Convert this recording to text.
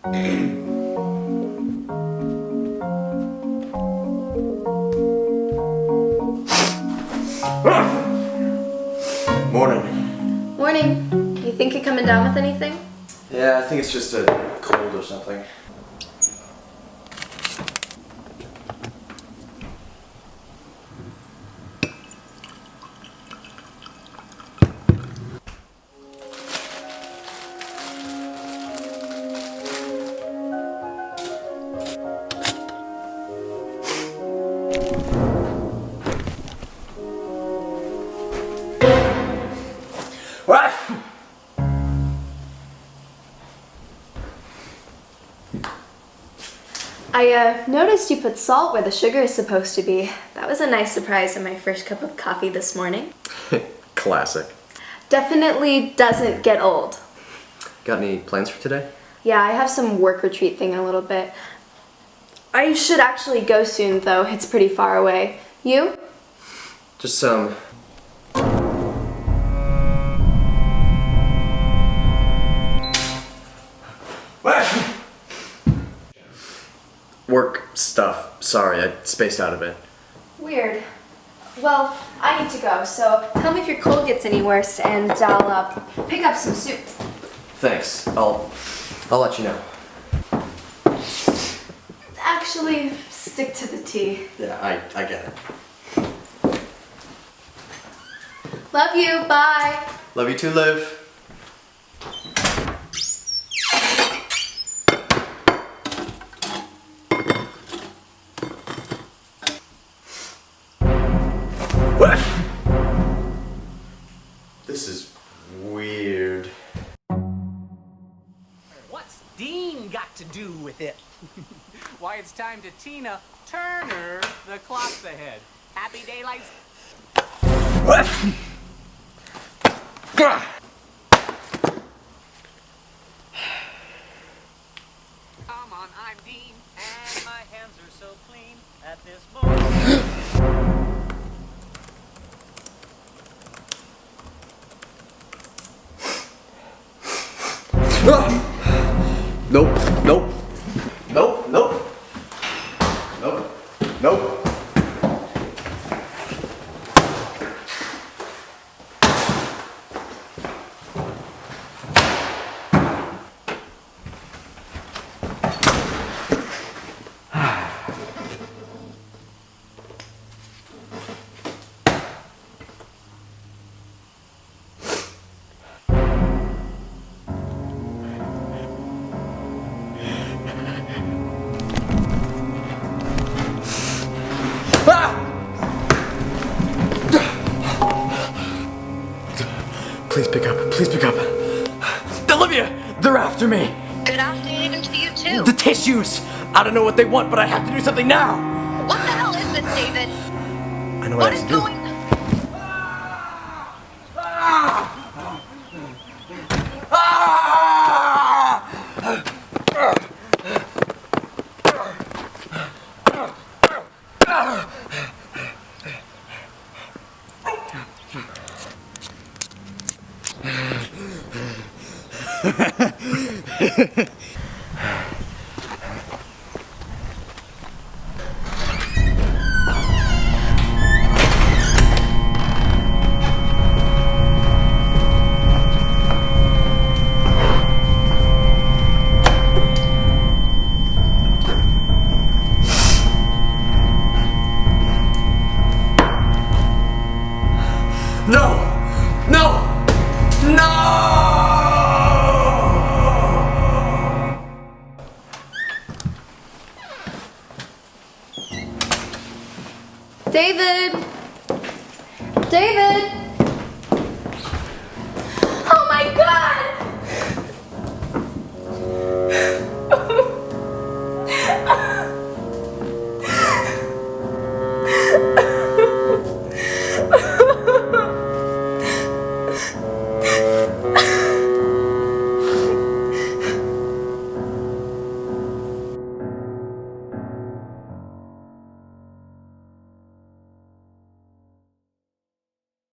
Morning. Morning. You think you're coming down with anything? Yeah, I think it's just a cold or something. What? I noticed you put salt where the sugar is supposed to be. That was a nice surprise in my first cup of coffee this morning. Classic. Definitely doesn't get old. Got any plans for today? Yeah, I have some work retreat thing in a little bit. I should actually go soon though, it's pretty far away. You? Just some... work stuff. Sorry, I spaced out a bit. Weird. Well, I need to go, so tell me if your cold gets any worse and I'll pick up some soup. Thanks. I'll let you know. Actually, stick to the tea. Yeah, I get it. Love you, bye. Love you too, Liv. What? This is weird. What's Dean got to do with it? Why, it's time to Tina Turner the clocks ahead. Happy daylights. What? Come on, I'm Dean, and my hands are so clean at this moment. Nope, nope, nope, nope, nope, nope. Please pick up. Please pick up. Olivia! They're after me! Good afternoon to you too. The tissues! I don't know what they want, but I have to do something now! What the hell is this, David? I know what I What is have to do. going on? No! No! No! David! David!